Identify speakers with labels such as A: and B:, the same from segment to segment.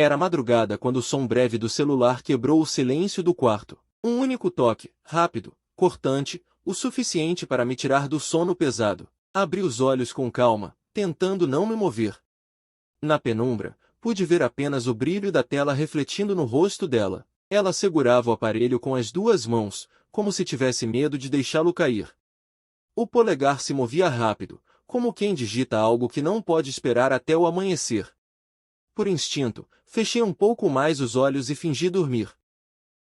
A: Era madrugada quando o som breve do celular quebrou o silêncio do quarto. Um único toque, rápido, cortante, o suficiente para me tirar do sono pesado. Abri os olhos com calma, tentando não me mover. Na penumbra, pude ver apenas o brilho da tela refletindo no rosto dela. Ela segurava o aparelho com as duas mãos, como se tivesse medo de deixá-lo cair. O polegar se movia rápido, como quem digita algo que não pode esperar até o amanhecer. Por instinto, fechei um pouco mais os olhos e fingi dormir.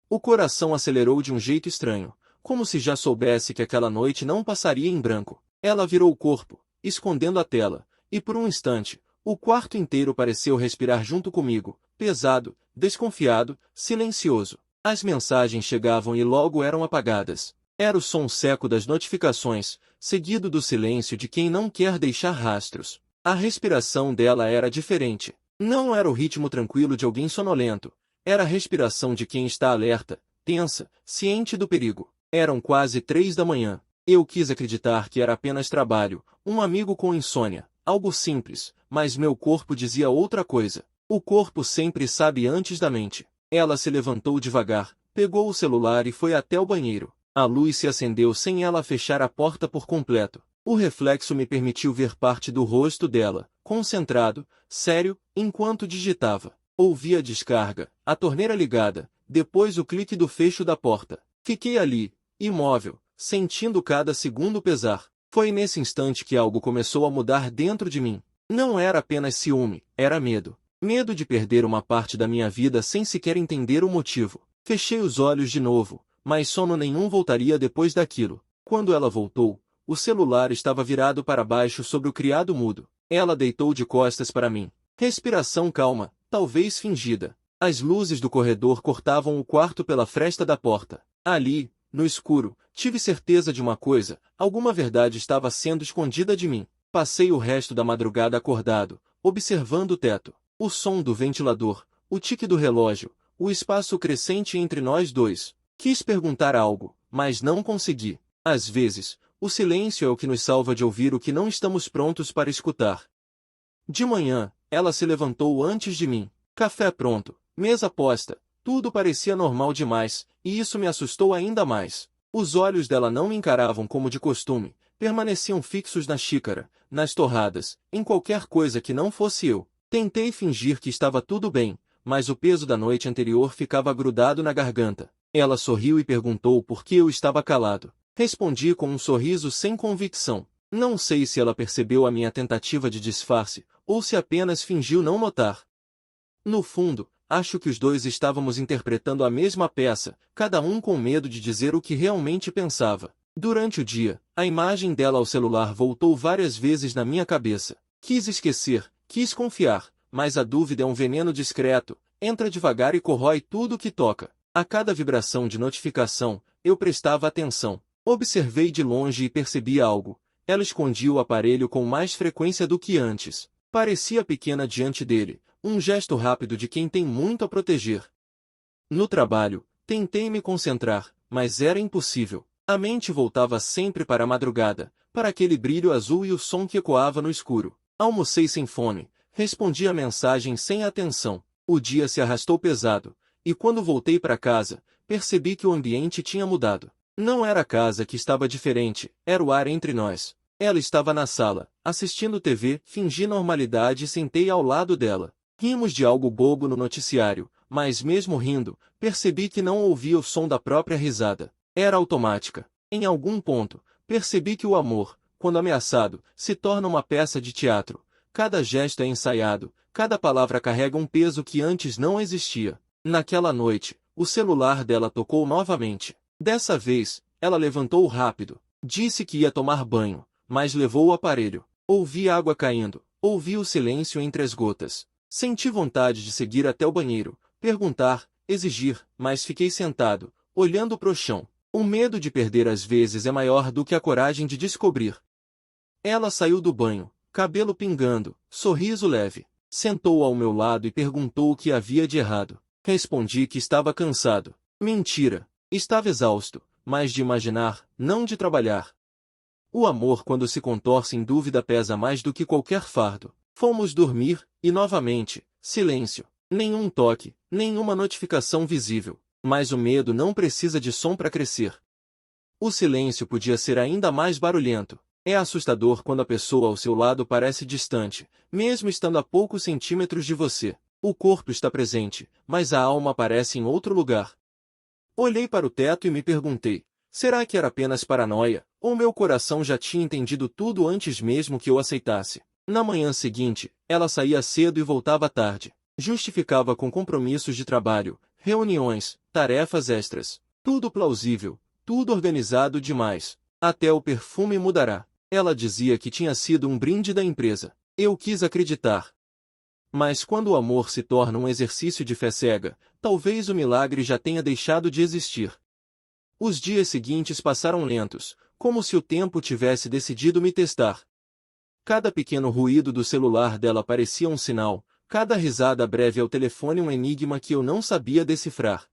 A: O coração acelerou de um jeito estranho, como se já soubesse que aquela noite não passaria em branco. Ela virou o corpo, escondendo a tela, e por um instante, o quarto inteiro pareceu respirar junto comigo, pesado, desconfiado, silencioso. As mensagens chegavam e logo eram apagadas. Era o som seco das notificações, seguido do silêncio de quem não quer deixar rastros. A respiração dela era diferente. Não era o ritmo tranquilo de alguém sonolento. Era a respiração de quem está alerta, tensa, ciente do perigo. Eram quase 3 da manhã. Eu quis acreditar que era apenas trabalho, um amigo com insônia, algo simples, mas meu corpo dizia outra coisa. O corpo sempre sabe antes da mente. Ela se levantou devagar, pegou o celular e foi até o banheiro. A luz se acendeu sem ela fechar a porta por completo. O reflexo me permitiu ver parte do rosto dela, concentrado, sério, enquanto digitava. Ouvi a descarga, a torneira ligada, depois o clique do fecho da porta. Fiquei ali, imóvel, sentindo cada segundo pesar. Foi nesse instante que algo começou a mudar dentro de mim. Não era apenas ciúme, era medo. Medo de perder uma parte da minha vida sem sequer entender o motivo. Fechei os olhos de novo, mas sono nenhum voltaria depois daquilo. Quando ela voltou, o celular estava virado para baixo sobre o criado mudo. Ela deitou de costas para mim. Respiração calma, talvez fingida. As luzes do corredor cortavam o quarto pela fresta da porta. Ali, no escuro, tive certeza de uma coisa: alguma verdade estava sendo escondida de mim. Passei o resto da madrugada acordado, observando o teto, o som do ventilador, o tique do relógio, o espaço crescente entre nós dois. Quis perguntar algo, mas não consegui. Às vezes, o silêncio é o que nos salva de ouvir o que não estamos prontos para escutar. De manhã, ela se levantou antes de mim. Café pronto, mesa posta, tudo parecia normal demais, e isso me assustou ainda mais. Os olhos dela não me encaravam como de costume, permaneciam fixos na xícara, nas torradas, em qualquer coisa que não fosse eu. Tentei fingir que estava tudo bem, mas o peso da noite anterior ficava grudado na garganta. Ela sorriu e perguntou por que eu estava calado. Respondi com um sorriso sem convicção. Não sei se ela percebeu a minha tentativa de disfarce, ou se apenas fingiu não notar. No fundo, acho que os dois estávamos interpretando a mesma peça, cada um com medo de dizer o que realmente pensava. Durante o dia, a imagem dela ao celular voltou várias vezes na minha cabeça. Quis esquecer, quis confiar, mas a dúvida é um veneno discreto, entra devagar e corrói tudo que toca. A cada vibração de notificação, eu prestava atenção. Observei de longe e percebi algo. Ela escondia o aparelho com mais frequência do que antes. Parecia pequena diante dele, um gesto rápido de quem tem muito a proteger. No trabalho, tentei me concentrar, mas era impossível. A mente voltava sempre para a madrugada, para aquele brilho azul e o som que ecoava no escuro. Almocei sem fome, respondi a mensagem sem atenção. O dia se arrastou pesado, e quando voltei para casa, percebi que o ambiente tinha mudado. Não era a casa que estava diferente, era o ar entre nós. Ela estava na sala, assistindo TV, fingi normalidade e sentei ao lado dela. Rimos de algo bobo no noticiário, mas mesmo rindo, percebi que não ouvia o som da própria risada. Era automática. Em algum ponto, percebi que o amor, quando ameaçado, se torna uma peça de teatro. Cada gesto é ensaiado, cada palavra carrega um peso que antes não existia. Naquela noite, o celular dela tocou novamente. Dessa vez, ela levantou rápido. Disse que ia tomar banho, mas levou o aparelho. Ouvi água caindo, ouvi o silêncio entre as gotas. Senti vontade de seguir até o banheiro, perguntar, exigir, mas fiquei sentado, olhando pro chão. O medo de perder às vezes é maior do que a coragem de descobrir. Ela saiu do banho, cabelo pingando, sorriso leve. Sentou ao meu lado e perguntou o que havia de errado. Respondi que estava cansado. Mentira. Estava exausto, mas de imaginar, não de trabalhar. O amor, quando se contorce em dúvida, pesa mais do que qualquer fardo. Fomos dormir, e novamente, silêncio. Nenhum toque, nenhuma notificação visível. Mas o medo não precisa de som para crescer. O silêncio podia ser ainda mais barulhento. É assustador quando a pessoa ao seu lado parece distante, mesmo estando a poucos centímetros de você. O corpo está presente, mas a alma aparece em outro lugar. Olhei para o teto e me perguntei, será que era apenas paranoia, ou meu coração já tinha entendido tudo antes mesmo que eu aceitasse? Na manhã seguinte, ela saía cedo e voltava tarde. Justificava com compromissos de trabalho, reuniões, tarefas extras. Tudo plausível, tudo organizado demais. Até o perfume mudará. Ela dizia que tinha sido um brinde da empresa. Eu quis acreditar. Mas quando o amor se torna um exercício de fé cega, talvez o milagre já tenha deixado de existir. Os dias seguintes passaram lentos, como se o tempo tivesse decidido me testar. Cada pequeno ruído do celular dela parecia um sinal, cada risada breve ao telefone um enigma que eu não sabia decifrar.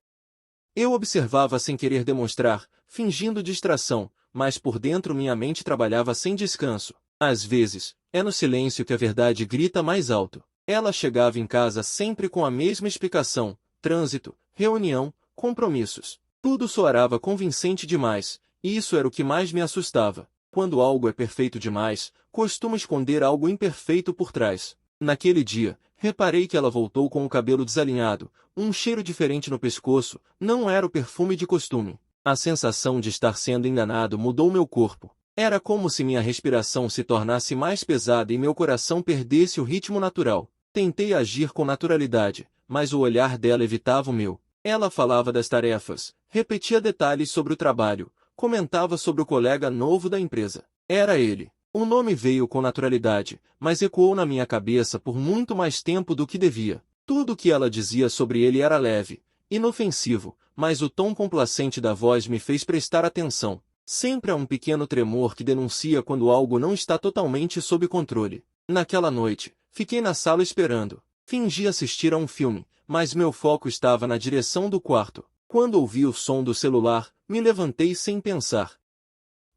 A: Eu observava sem querer demonstrar, fingindo distração, mas por dentro minha mente trabalhava sem descanso. Às vezes, é no silêncio que a verdade grita mais alto. Ela chegava em casa sempre com a mesma explicação: trânsito, reunião, compromissos. Tudo soarava convincente demais, e isso era o que mais me assustava. Quando algo é perfeito demais, costuma esconder algo imperfeito por trás. Naquele dia, reparei que ela voltou com o cabelo desalinhado, um cheiro diferente no pescoço, não era o perfume de costume. A sensação de estar sendo enganado mudou meu corpo. Era como se minha respiração se tornasse mais pesada e meu coração perdesse o ritmo natural. Tentei agir com naturalidade, mas o olhar dela evitava o meu. Ela falava das tarefas, repetia detalhes sobre o trabalho, comentava sobre o colega novo da empresa. Era ele. O nome veio com naturalidade, mas ecoou na minha cabeça por muito mais tempo do que devia. Tudo o que ela dizia sobre ele era leve, inofensivo, mas o tom complacente da voz me fez prestar atenção. Sempre há um pequeno tremor que denuncia quando algo não está totalmente sob controle. Naquela noite, fiquei na sala esperando. Fingi assistir a um filme, mas meu foco estava na direção do quarto. Quando ouvi o som do celular, me levantei sem pensar.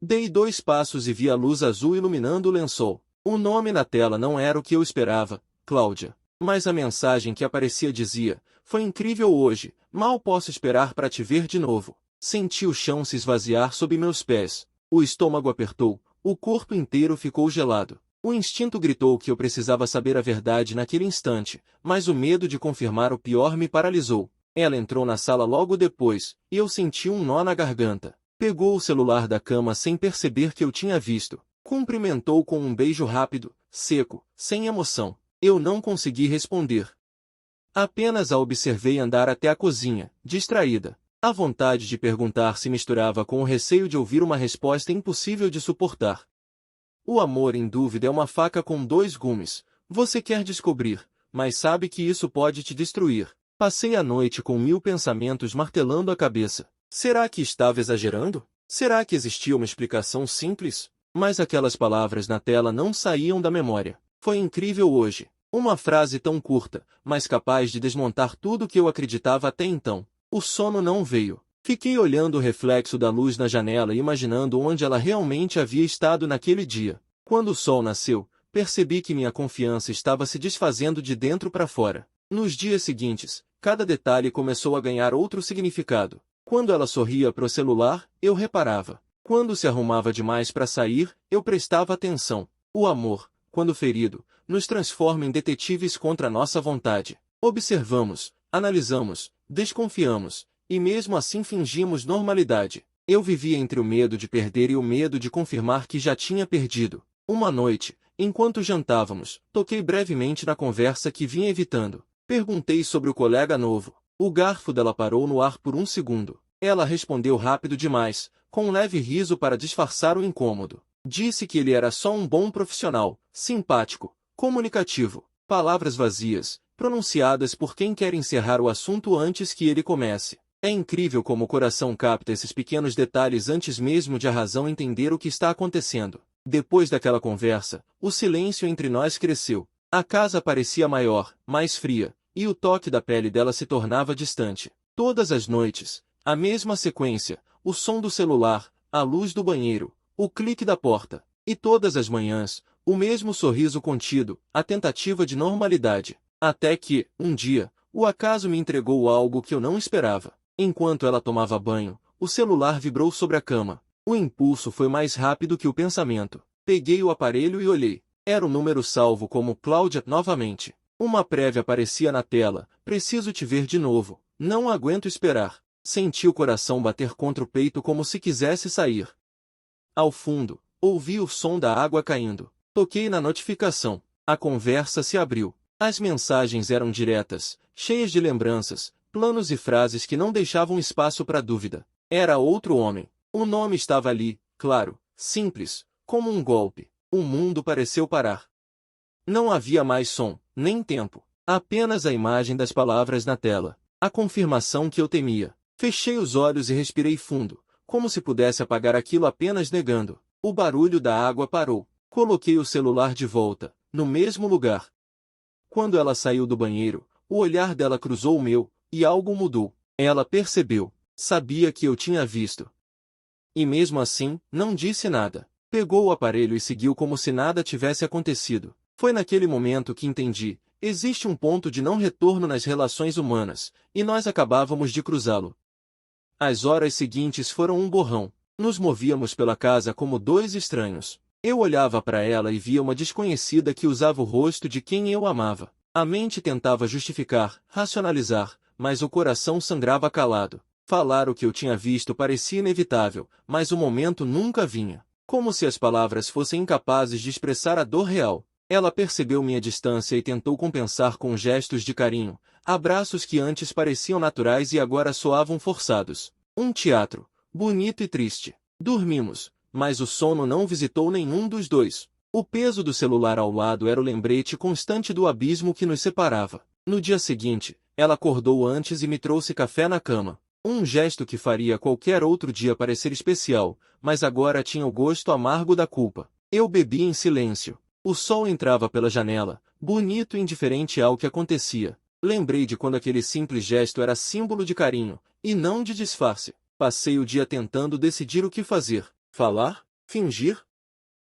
A: Dei 2 passos e vi a luz azul iluminando o lençol. O nome na tela não era o que eu esperava, Cláudia. Mas a mensagem que aparecia dizia, foi incrível hoje, mal posso esperar para te ver de novo. Senti o chão se esvaziar sob meus pés. O estômago apertou, o corpo inteiro ficou gelado. O instinto gritou que eu precisava saber a verdade naquele instante, mas o medo de confirmar o pior me paralisou. Ela entrou na sala logo depois, e eu senti um nó na garganta. Pegou o celular da cama sem perceber que eu tinha visto. Cumprimentou com um beijo rápido, seco, sem emoção. Eu não consegui responder. Apenas a observei andar até a cozinha, distraída. A vontade de perguntar se misturava com o receio de ouvir uma resposta impossível de suportar. O amor em dúvida é uma faca com 2 gumes. Você quer descobrir, mas sabe que isso pode te destruir. Passei a noite com 1000 pensamentos martelando a cabeça. Será que estava exagerando? Será que existia uma explicação simples? Mas aquelas palavras na tela não saíam da memória. Foi incrível hoje. Uma frase tão curta, mas capaz de desmontar tudo que eu acreditava até então. O sono não veio. Fiquei olhando o reflexo da luz na janela e imaginando onde ela realmente havia estado naquele dia. Quando o sol nasceu, percebi que minha confiança estava se desfazendo de dentro para fora. Nos dias seguintes, cada detalhe começou a ganhar outro significado. Quando ela sorria para o celular, eu reparava. Quando se arrumava demais para sair, eu prestava atenção. O amor, quando ferido, nos transforma em detetives contra nossa vontade. Observamos, analisamos, desconfiamos, e mesmo assim fingimos normalidade. Eu vivia entre o medo de perder e o medo de confirmar que já tinha perdido. Uma noite, enquanto jantávamos, toquei brevemente na conversa que vinha evitando. Perguntei sobre o colega novo. O garfo dela parou no ar por um segundo. Ela respondeu rápido demais, com um leve riso para disfarçar o incômodo. Disse que ele era só um bom profissional, simpático, comunicativo. Palavras vazias, pronunciadas por quem quer encerrar o assunto antes que ele comece. É incrível como o coração capta esses pequenos detalhes antes mesmo de a razão entender o que está acontecendo. Depois daquela conversa, o silêncio entre nós cresceu. A casa parecia maior, mais fria, e o toque da pele dela se tornava distante. Todas as noites, a mesma sequência, o som do celular, a luz do banheiro, o clique da porta. E todas as manhãs, o mesmo sorriso contido, a tentativa de normalidade. Até que, um dia, O acaso me entregou algo que eu não esperava. Enquanto ela tomava banho, o celular vibrou sobre a cama. O impulso foi mais rápido que o pensamento. Peguei o aparelho e olhei. Era o número salvo como Cláudia novamente. Uma prévia aparecia na tela. Preciso te ver de novo. Não aguento esperar. Senti o coração bater contra o peito como se quisesse sair. Ao fundo, ouvi o som da água caindo. Toquei na notificação. A conversa se abriu. As mensagens eram diretas, cheias de lembranças, planos e frases que não deixavam espaço para dúvida. Era outro homem. O nome estava ali, claro, simples, como um golpe. O mundo pareceu parar. Não havia mais som, nem tempo. Apenas a imagem das palavras na tela. A confirmação que eu temia. Fechei os olhos e respirei fundo, como se pudesse apagar aquilo apenas negando. O barulho da água parou. Coloquei o celular de volta, no mesmo lugar. Quando ela saiu do banheiro, o olhar dela cruzou o meu, e algo mudou. Ela percebeu. Sabia que eu tinha visto. E mesmo assim, não disse nada. Pegou o aparelho e seguiu como se nada tivesse acontecido. Foi naquele momento que entendi. Existe um ponto de não retorno nas relações humanas, e nós acabávamos de cruzá-lo. As horas seguintes foram um borrão. Nos movíamos pela casa como dois estranhos. Eu olhava para ela e via uma desconhecida que usava o rosto de quem eu amava. A mente tentava justificar, racionalizar, mas o coração sangrava calado. Falar o que eu tinha visto parecia inevitável, mas o momento nunca vinha. Como se as palavras fossem incapazes de expressar a dor real. Ela percebeu minha distância e tentou compensar com gestos de carinho, abraços que antes pareciam naturais e agora soavam forçados. Um teatro, bonito e triste. Dormimos, mas o sono não visitou nenhum dos dois. O peso do celular ao lado era o lembrete constante do abismo que nos separava. No dia seguinte, ela acordou antes e me trouxe café na cama. Um gesto que faria qualquer outro dia parecer especial, mas agora tinha o gosto amargo da culpa. Eu bebi em silêncio. O sol entrava pela janela, bonito e indiferente ao que acontecia. Lembrei de quando aquele simples gesto era símbolo de carinho, e não de disfarce. Passei o dia tentando decidir o que fazer. Falar? Fingir?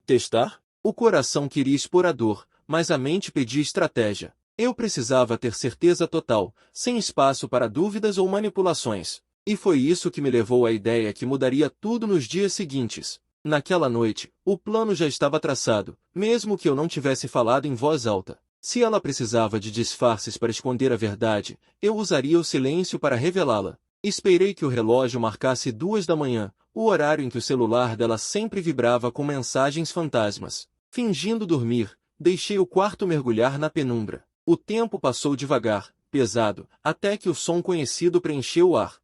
A: Testar? O coração queria expor a dor, mas a mente pedia estratégia. Eu precisava ter certeza total, sem espaço para dúvidas ou manipulações. E foi isso que me levou à ideia que mudaria tudo nos dias seguintes. Naquela noite, o plano já estava traçado, mesmo que eu não tivesse falado em voz alta. Se ela precisava de disfarces para esconder a verdade, eu usaria o silêncio para revelá-la. Esperei que o relógio marcasse 2 da manhã, o horário em que o celular dela sempre vibrava com mensagens fantasmas. Fingindo dormir, deixei o quarto mergulhar na penumbra. O tempo passou devagar, pesado, até que o som conhecido preencheu o ar.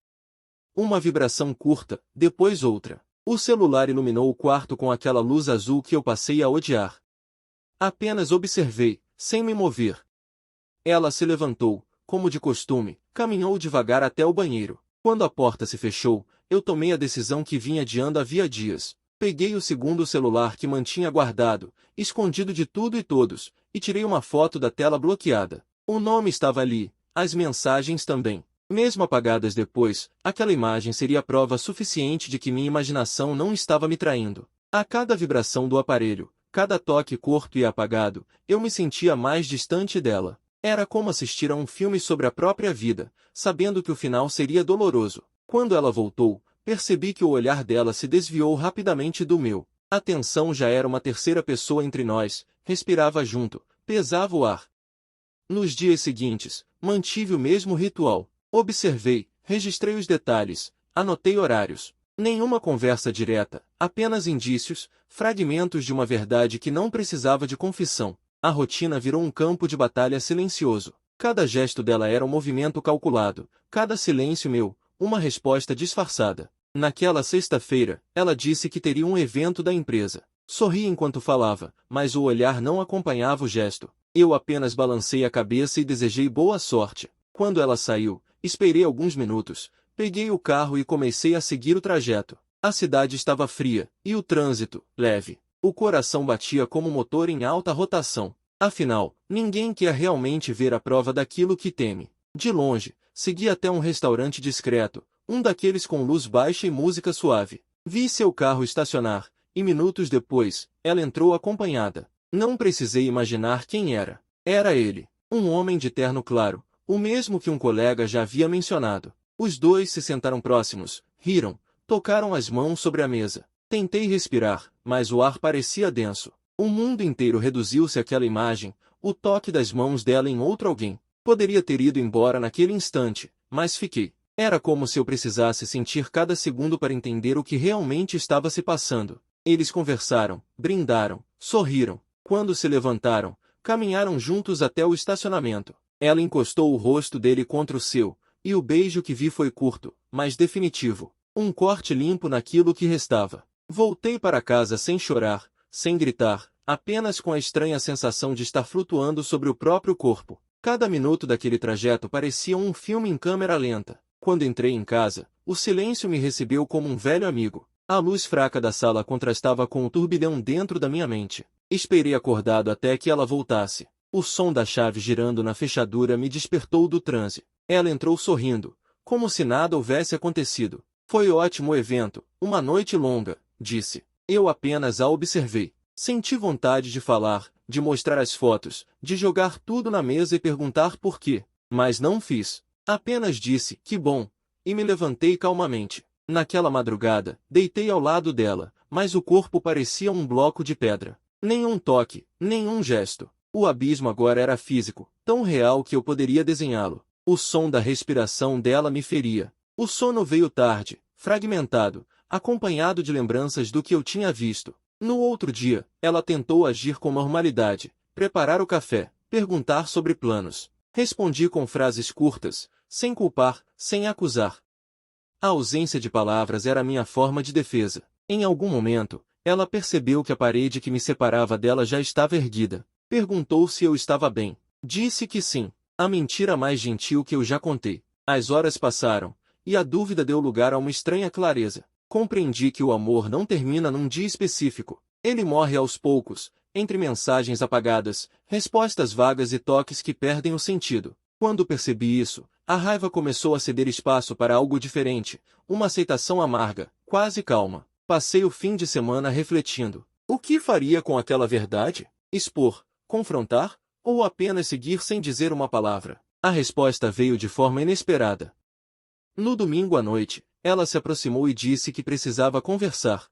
A: Uma vibração curta, depois outra. O celular iluminou o quarto com aquela luz azul que eu passei a odiar. Apenas observei, sem me mover. Ela se levantou, como de costume, caminhou devagar até o banheiro. Quando a porta se fechou, eu tomei a decisão que vinha adiando havia dias. Peguei o segundo celular que mantinha guardado, escondido de tudo e todos, e tirei uma foto da tela bloqueada. O nome estava ali, as mensagens também. Mesmo apagadas depois, aquela imagem seria prova suficiente de que minha imaginação não estava me traindo. A cada vibração do aparelho, cada toque curto e apagado, eu me sentia mais distante dela. Era como assistir a um filme sobre a própria vida, sabendo que o final seria doloroso. Quando ela voltou, percebi que o olhar dela se desviou rapidamente do meu. A tensão já era uma terceira pessoa entre nós, respirava junto, pesava o ar. Nos dias seguintes, mantive o mesmo ritual. Observei, registrei os detalhes, anotei horários. Nenhuma conversa direta, apenas indícios, fragmentos de uma verdade que não precisava de confissão. A rotina virou um campo de batalha silencioso. Cada gesto dela era um movimento calculado, cada silêncio meu, uma resposta disfarçada. Naquela sexta-feira, ela disse que teria um evento da empresa. Sorri enquanto falava, mas o olhar não acompanhava o gesto. Eu apenas balancei a cabeça e desejei boa sorte. Quando ela saiu, esperei alguns minutos, peguei o carro e comecei a seguir o trajeto. A cidade estava fria, e o trânsito, leve. O coração batia como motor em alta rotação. Afinal, ninguém quer realmente ver a prova daquilo que teme. De longe, segui até um restaurante discreto, um daqueles com luz baixa e música suave. Vi seu carro estacionar, e minutos depois, ela entrou acompanhada. Não precisei imaginar quem era. Era ele, um homem de terno claro, o mesmo que um colega já havia mencionado. Os dois se sentaram próximos, riram, tocaram as mãos sobre a mesa. Tentei respirar, mas o ar parecia denso. O mundo inteiro reduziu-se àquela imagem, o toque das mãos dela em outro alguém. Poderia ter ido embora naquele instante, mas fiquei. Era como se eu precisasse sentir cada segundo para entender o que realmente estava se passando. Eles conversaram, brindaram, sorriram. Quando se levantaram, caminharam juntos até o estacionamento. Ela encostou o rosto dele contra o seu, e o beijo que vi foi curto, mas definitivo. Um corte limpo naquilo que restava. Voltei para casa sem chorar, sem gritar, apenas com a estranha sensação de estar flutuando sobre o próprio corpo. Cada minuto daquele trajeto parecia um filme em câmera lenta. Quando entrei em casa, o silêncio me recebeu como um velho amigo. A luz fraca da sala contrastava com o turbilhão dentro da minha mente. Esperei acordado até que ela voltasse. O som da chave girando na fechadura me despertou do transe. Ela entrou sorrindo, como se nada houvesse acontecido. Foi ótimo o evento, uma noite longa, disse. Eu apenas a observei. Senti vontade de falar, de mostrar as fotos, de jogar tudo na mesa e perguntar por quê. Mas não fiz. Apenas disse, que bom, e me levantei calmamente. Naquela madrugada, deitei ao lado dela, mas o corpo parecia um bloco de pedra. Nenhum toque, nenhum gesto. O abismo agora era físico, tão real que eu poderia desenhá-lo. O som da respiração dela me feria. O sono veio tarde, fragmentado, acompanhado de lembranças do que eu tinha visto. No outro dia, ela tentou agir com normalidade, preparar o café, perguntar sobre planos. Respondi com frases curtas, sem culpar, sem acusar. A ausência de palavras era minha forma de defesa. Em algum momento, ela percebeu que a parede que me separava dela já estava erguida. Perguntou se eu estava bem. Disse que sim. A mentira mais gentil que eu já contei. As horas passaram, e a dúvida deu lugar a uma estranha clareza. Compreendi que o amor não termina num dia específico. Ele morre aos poucos, entre mensagens apagadas, respostas vagas e toques que perdem o sentido. Quando percebi isso, a raiva começou a ceder espaço para algo diferente, uma aceitação amarga, quase calma. Passei o fim de semana refletindo. O que faria com aquela verdade? Expor, confrontar, ou apenas seguir sem dizer uma palavra? A resposta veio de forma inesperada. No domingo à noite, ela se aproximou e disse que precisava conversar.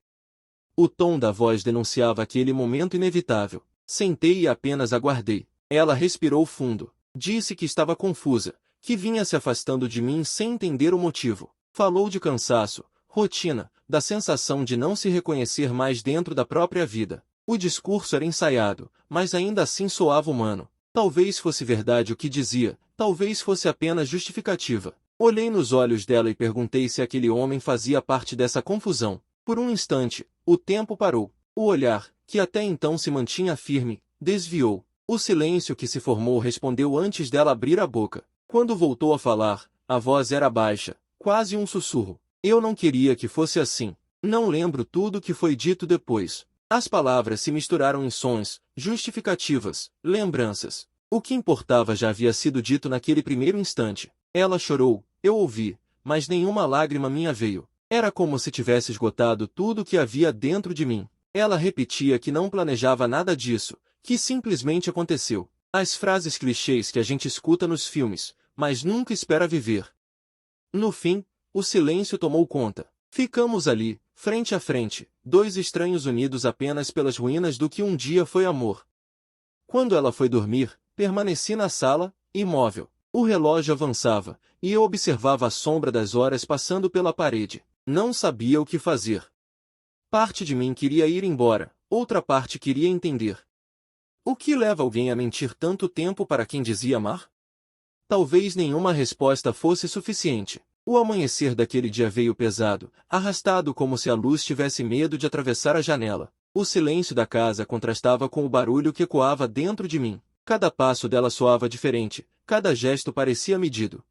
A: O tom da voz denunciava aquele momento inevitável. Sentei e apenas aguardei. Ela respirou fundo. Disse que estava confusa, que vinha se afastando de mim sem entender o motivo. Falou de cansaço, rotina, da sensação de não se reconhecer mais dentro da própria vida. O discurso era ensaiado, mas ainda assim soava humano. Talvez fosse verdade o que dizia, talvez fosse apenas justificativa. Olhei nos olhos dela e perguntei se aquele homem fazia parte dessa confusão. Por um instante, o tempo parou. O olhar, que até então se mantinha firme, desviou. O silêncio que se formou respondeu antes dela abrir a boca. Quando voltou a falar, a voz era baixa, quase um sussurro. Eu não queria que fosse assim. Não lembro tudo o que foi dito depois. As palavras se misturaram em sons, justificativas, lembranças. O que importava já havia sido dito naquele primeiro instante. Ela chorou, eu ouvi, mas nenhuma lágrima minha veio. Era como se tivesse esgotado tudo o que havia dentro de mim. Ela repetia que não planejava nada disso, que simplesmente aconteceu. As frases clichês que a gente escuta nos filmes, mas nunca espera viver. No fim, o silêncio tomou conta. Ficamos ali, frente a frente, dois estranhos unidos apenas pelas ruínas do que um dia foi amor. Quando ela foi dormir, permaneci na sala, imóvel. O relógio avançava, e eu observava a sombra das horas passando pela parede. Não sabia o que fazer. Parte de mim queria ir embora, outra parte queria entender. O que leva alguém a mentir tanto tempo para quem dizia amar? Talvez nenhuma resposta fosse suficiente. O amanhecer daquele dia veio pesado, arrastado como se a luz tivesse medo de atravessar a janela. O silêncio da casa contrastava com o barulho que ecoava dentro de mim. Cada passo dela soava diferente, cada gesto parecia medido.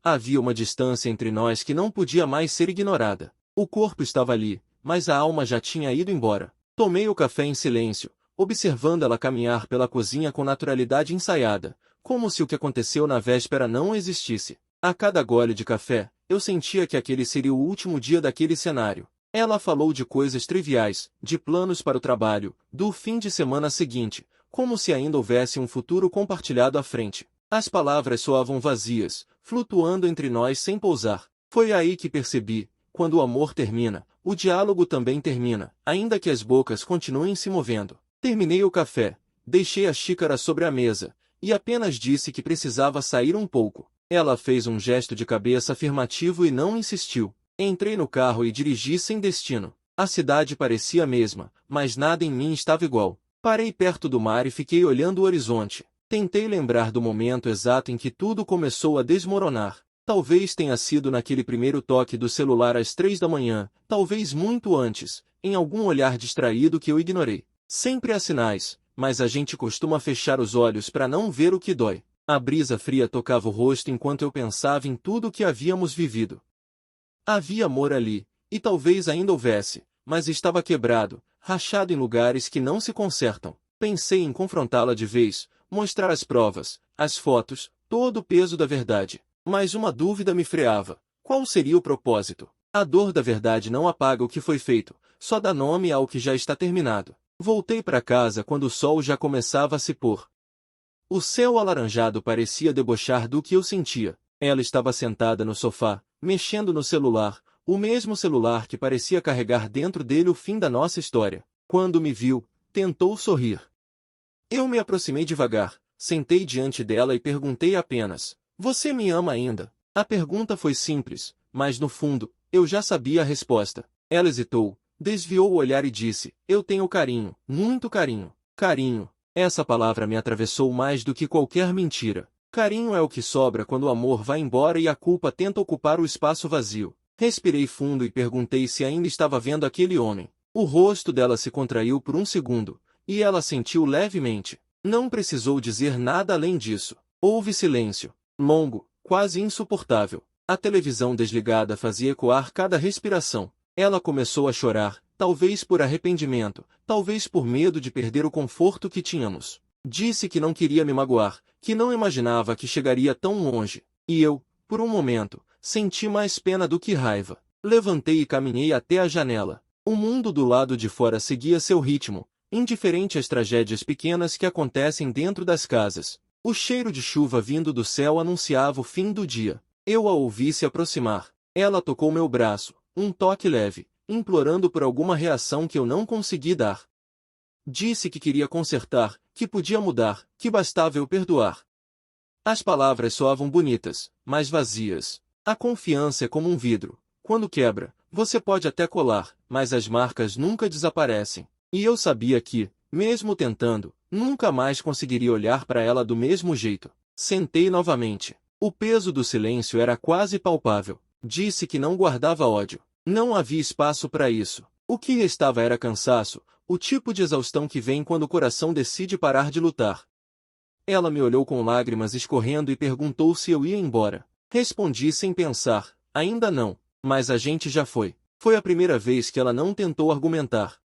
A: Havia uma distância entre nós que não podia mais ser ignorada. O corpo estava ali, mas a alma já tinha ido embora. Tomei o café em silêncio, observando ela caminhar pela cozinha com naturalidade ensaiada, como se o que aconteceu na véspera não existisse. A cada gole de café, eu sentia que aquele seria o último dia daquele cenário. Ela falou de coisas triviais, de planos para o trabalho, do fim de semana seguinte, como se ainda houvesse um futuro compartilhado à frente. As palavras soavam vazias, flutuando entre nós sem pousar. Foi aí que percebi, quando o amor termina, o diálogo também termina, ainda que as bocas continuem se movendo. Terminei o café, deixei a xícara sobre a mesa, e apenas disse que precisava sair um pouco. Ela fez um gesto de cabeça afirmativo e não insistiu. Entrei no carro e dirigi sem destino. A cidade parecia a mesma, mas nada em mim estava igual. Parei perto do mar e fiquei olhando o horizonte. Tentei lembrar do momento exato em que tudo começou a desmoronar. Talvez tenha sido naquele primeiro toque do celular às 3 da manhã, talvez muito antes, em algum olhar distraído que eu ignorei. Sempre há sinais, mas a gente costuma fechar os olhos para não ver o que dói. A brisa fria tocava o rosto enquanto eu pensava em tudo o que havíamos vivido. Havia amor ali, e talvez ainda houvesse, mas estava quebrado, rachado em lugares que não se consertam. Pensei em confrontá-la de vez, mostrar as provas, as fotos, todo o peso da verdade. Mas uma dúvida me freava. Qual seria o propósito? A dor da verdade não apaga o que foi feito, só dá nome ao que já está terminado. Voltei para casa quando o sol já começava a se pôr. O céu alaranjado parecia debochar do que eu sentia. Ela estava sentada no sofá, mexendo no celular, o mesmo celular que parecia carregar dentro dele o fim da nossa história. Quando me viu, tentou sorrir. Eu me aproximei devagar, sentei diante dela e perguntei apenas: "Você me ama ainda?" A pergunta foi simples, mas no fundo, eu já sabia a resposta. Ela hesitou, desviou o olhar e disse: "Eu tenho carinho, muito carinho." Carinho. Essa palavra me atravessou mais do que qualquer mentira. Carinho é o que sobra quando o amor vai embora e a culpa tenta ocupar o espaço vazio. Respirei fundo e perguntei se ainda estava vendo aquele homem. O rosto dela se contraiu por um segundo, e ela sentiu levemente. Não precisou dizer nada além disso. Houve silêncio, longo, quase insuportável. A televisão desligada fazia ecoar cada respiração. Ela começou a chorar, talvez por arrependimento, talvez por medo de perder o conforto que tínhamos. Disse que não queria me magoar, que não imaginava que chegaria tão longe. E eu, por um momento, senti mais pena do que raiva. Levantei e caminhei até a janela. O mundo do lado de fora seguia seu ritmo, indiferente às tragédias pequenas que acontecem dentro das casas. O cheiro de chuva vindo do céu anunciava o fim do dia. Eu a ouvi se aproximar. Ela tocou meu braço, um toque leve, implorando por alguma reação que eu não consegui dar. Disse que queria consertar, que podia mudar, que bastava eu perdoar. As palavras soavam bonitas, mas vazias. A confiança é como um vidro. Quando quebra, você pode até colar, mas as marcas nunca desaparecem. E eu sabia que, mesmo tentando, nunca mais conseguiria olhar para ela do mesmo jeito. Sentei novamente. O peso do silêncio era quase palpável. Disse que não guardava ódio. Não havia espaço para isso. O que restava era cansaço, o tipo de exaustão que vem quando o coração decide parar de lutar. Ela me olhou com lágrimas escorrendo e perguntou se eu ia embora. Respondi sem pensar: ainda não, mas a gente já foi. Foi a primeira vez que ela não tentou argumentar.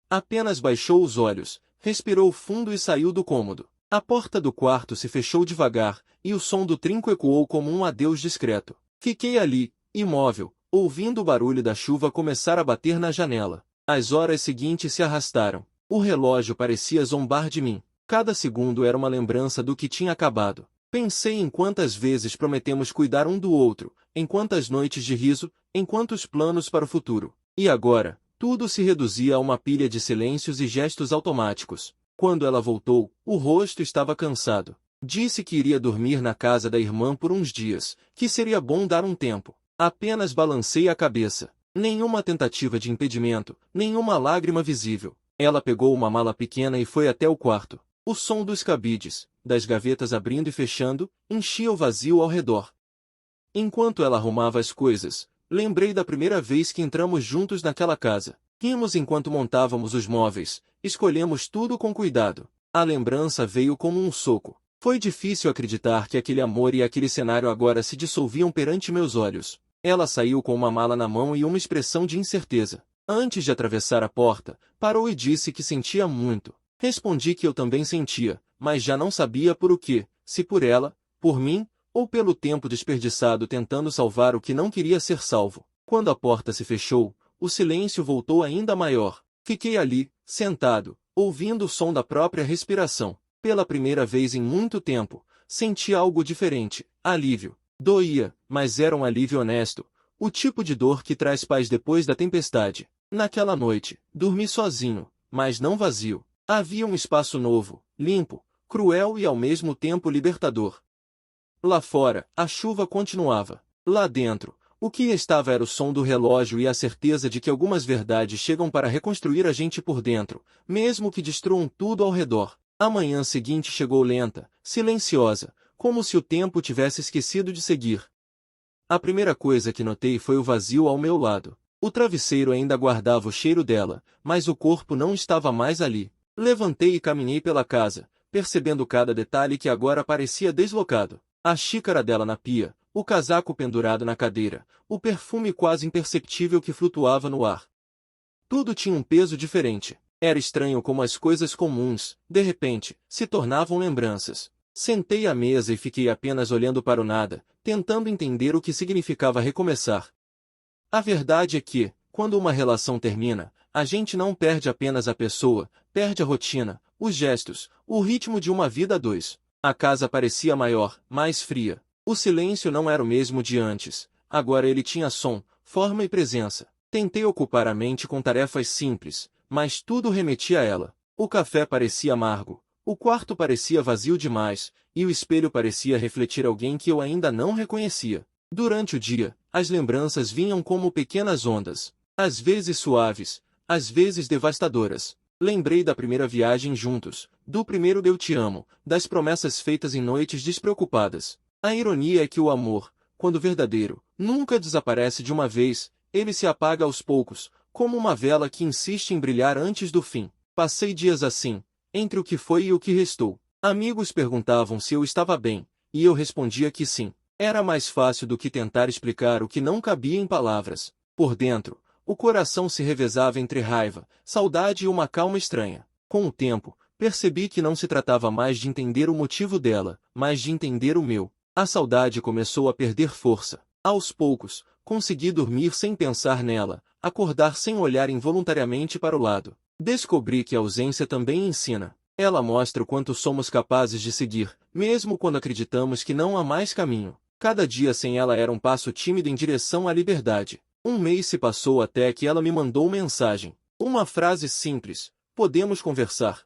A: Apenas baixou os olhos, respirou fundo e saiu do cômodo. A porta do quarto se fechou devagar, e o som do trinco ecoou como um adeus discreto. Fiquei ali, imóvel, ouvindo o barulho da chuva começar a bater na janela. As horas seguintes se arrastaram. O relógio parecia zombar de mim. Cada segundo era uma lembrança do que tinha acabado. Pensei em quantas vezes prometemos cuidar um do outro, em quantas noites de riso, em quantos planos para o futuro. E agora, tudo se reduzia a uma pilha de silêncios e gestos automáticos. Quando ela voltou, o rosto estava cansado. Disse que iria dormir na casa da irmã por uns dias, que seria bom dar um tempo. Apenas balancei a cabeça. Nenhuma tentativa de impedimento, nenhuma lágrima visível. Ela pegou uma mala pequena e foi até o quarto. O som dos cabides, das gavetas abrindo e fechando, enchia o vazio ao redor. Enquanto ela arrumava as coisas, lembrei da primeira vez que entramos juntos naquela casa. Rimos enquanto montávamos os móveis, escolhemos tudo com cuidado. A lembrança veio como um soco. Foi difícil acreditar que aquele amor e aquele cenário agora se dissolviam perante meus olhos. Ela saiu com uma mala na mão e uma expressão de incerteza. Antes de atravessar a porta, parou e disse que sentia muito. Respondi que eu também sentia, mas já não sabia por o quê, se por ela, por mim, ou pelo tempo desperdiçado tentando salvar o que não queria ser salvo. Quando a porta se fechou, o silêncio voltou ainda maior. Fiquei ali, sentado, ouvindo o som da própria respiração. Pela primeira vez em muito tempo, senti algo diferente, alívio. Doía, mas era um alívio honesto, o tipo de dor que traz paz depois da tempestade. Naquela noite, dormi sozinho, mas não vazio. Havia um espaço novo, limpo, cruel e ao mesmo tempo libertador. Lá fora, a chuva continuava. Lá dentro, o que estava era o som do relógio e a certeza de que algumas verdades chegam para reconstruir a gente por dentro, mesmo que destruam tudo ao redor. A manhã seguinte chegou lenta, silenciosa, como se o tempo tivesse esquecido de seguir. A primeira coisa que notei foi o vazio ao meu lado. O travesseiro ainda guardava o cheiro dela, mas o corpo não estava mais ali. Levantei e caminhei pela casa, percebendo cada detalhe que agora parecia deslocado. A xícara dela na pia, o casaco pendurado na cadeira, o perfume quase imperceptível que flutuava no ar. Tudo tinha um peso diferente. Era estranho como as coisas comuns, de repente, se tornavam lembranças. Sentei à mesa e fiquei apenas olhando para o nada, tentando entender o que significava recomeçar. A verdade é que, quando uma relação termina, a gente não perde apenas a pessoa, perde a rotina, os gestos, o ritmo de uma vida a dois. A casa parecia maior, mais fria. O silêncio não era o mesmo de antes. Agora ele tinha som, forma e presença. Tentei ocupar a mente com tarefas simples, mas tudo remetia a ela. O café parecia amargo, o quarto parecia vazio demais, e o espelho parecia refletir alguém que eu ainda não reconhecia. Durante o dia, as lembranças vinham como pequenas ondas, às vezes suaves, às vezes devastadoras. Lembrei da primeira viagem juntos, do primeiro "eu te amo", das promessas feitas em noites despreocupadas. A ironia é que o amor, quando verdadeiro, nunca desaparece de uma vez, ele se apaga aos poucos, como uma vela que insiste em brilhar antes do fim. Passei dias assim, entre o que foi e o que restou. Amigos perguntavam se eu estava bem, e eu respondia que sim. Era mais fácil do que tentar explicar o que não cabia em palavras. Por dentro, o coração se revezava entre raiva, saudade e uma calma estranha. Com o tempo, percebi que não se tratava mais de entender o motivo dela, mas de entender o meu. A saudade começou a perder força. Aos poucos, consegui dormir sem pensar nela, acordar sem olhar involuntariamente para o lado. Descobri que a ausência também ensina. Ela mostra o quanto somos capazes de seguir, mesmo quando acreditamos que não há mais caminho. Cada dia sem ela era um passo tímido em direção à liberdade. Um mês se passou até que ela me mandou mensagem. Uma frase simples: "Podemos conversar?"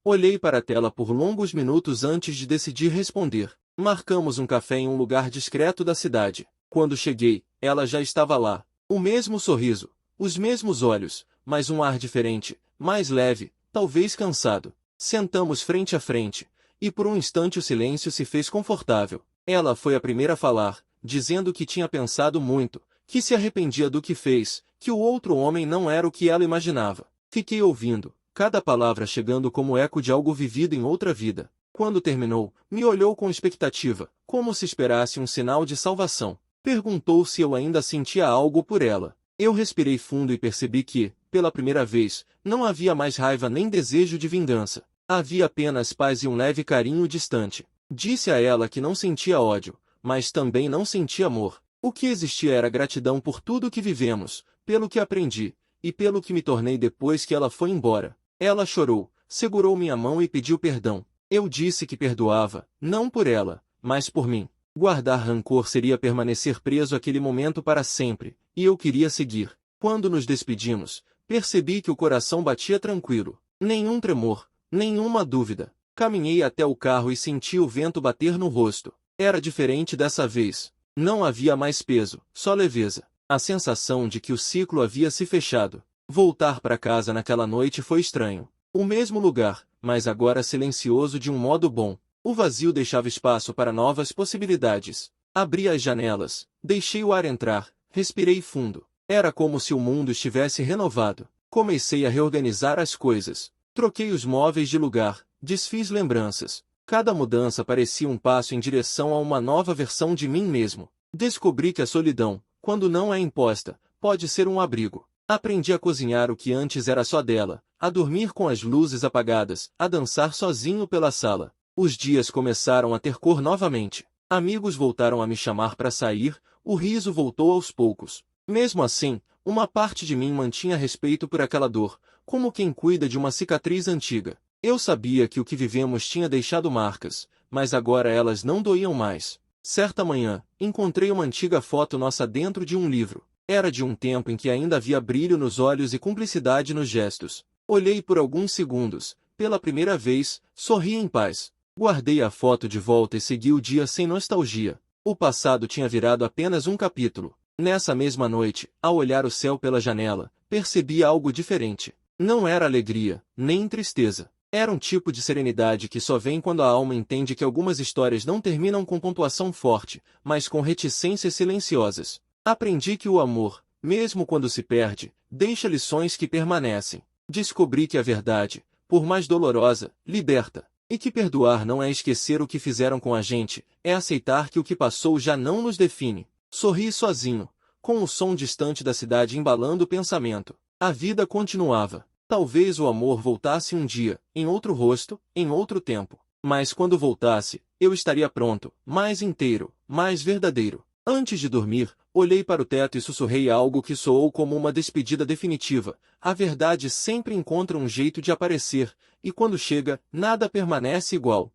A: Olhei para a tela por longos minutos antes de decidir responder. Marcamos um café em um lugar discreto da cidade. Quando cheguei, ela já estava lá. O mesmo sorriso, os mesmos olhos, mas um ar diferente, mais leve, talvez cansado. Sentamos frente a frente, e por um instante o silêncio se fez confortável. Ela foi a primeira a falar, dizendo que tinha pensado muito, que se arrependia do que fez, que o outro homem não era o que ela imaginava. Fiquei ouvindo, cada palavra chegando como eco de algo vivido em outra vida. Quando terminou, me olhou com expectativa, como se esperasse um sinal de salvação. Perguntou se eu ainda sentia algo por ela. Eu respirei fundo e percebi que, pela primeira vez, não havia mais raiva nem desejo de vingança. Havia apenas paz e um leve carinho distante. Disse a ela que não sentia ódio, mas também não sentia amor. O que existia era gratidão por tudo que vivemos, pelo que aprendi, e pelo que me tornei depois que ela foi embora. Ela chorou, segurou minha mão e pediu perdão. Eu disse que perdoava, não por ela, mas por mim. Guardar rancor seria permanecer preso àquele momento para sempre, e eu queria seguir. Quando nos despedimos, percebi que o coração batia tranquilo. Nenhum tremor, nenhuma dúvida. Caminhei até o carro e senti o vento bater no rosto. Era diferente dessa vez. Não havia mais peso, só leveza. A sensação de que o ciclo havia se fechado. Voltar para casa naquela noite foi estranho. O mesmo lugar, mas agora silencioso de um modo bom. O vazio deixava espaço para novas possibilidades. Abri as janelas, deixei o ar entrar, respirei fundo. Era como se o mundo estivesse renovado. Comecei a reorganizar as coisas. Troquei os móveis de lugar, desfiz lembranças. Cada mudança parecia um passo em direção a uma nova versão de mim mesmo. Descobri que a solidão, quando não é imposta, pode ser um abrigo. Aprendi a cozinhar o que antes era só dela, a dormir com as luzes apagadas, a dançar sozinho pela sala. Os dias começaram a ter cor novamente. Amigos voltaram a me chamar para sair, o riso voltou aos poucos. Mesmo assim, uma parte de mim mantinha respeito por aquela dor, como quem cuida de uma cicatriz antiga. Eu sabia que o que vivemos tinha deixado marcas, mas agora elas não doíam mais. Certa manhã, encontrei uma antiga foto nossa dentro de um livro. Era de um tempo em que ainda havia brilho nos olhos e cumplicidade nos gestos. Olhei por alguns segundos. Pela primeira vez, sorri em paz. Guardei a foto de volta e segui o dia sem nostalgia. O passado tinha virado apenas um capítulo. Nessa mesma noite, ao olhar o céu pela janela, percebi algo diferente. Não era alegria, nem tristeza. Era um tipo de serenidade que só vem quando a alma entende que algumas histórias não terminam com pontuação forte, mas com reticências silenciosas. Aprendi que o amor, mesmo quando se perde, deixa lições que permanecem. Descobri que a verdade, por mais dolorosa, liberta. E que perdoar não é esquecer o que fizeram com a gente, é aceitar que o que passou já não nos define. Sorri sozinho, com o som distante da cidade embalando o pensamento. A vida continuava. Talvez o amor voltasse um dia, em outro rosto, em outro tempo. Mas quando voltasse, eu estaria pronto, mais inteiro, mais verdadeiro. Antes de dormir, olhei para o teto e sussurrei algo que soou como uma despedida definitiva. A verdade sempre encontra um jeito de aparecer, e quando chega, nada permanece igual.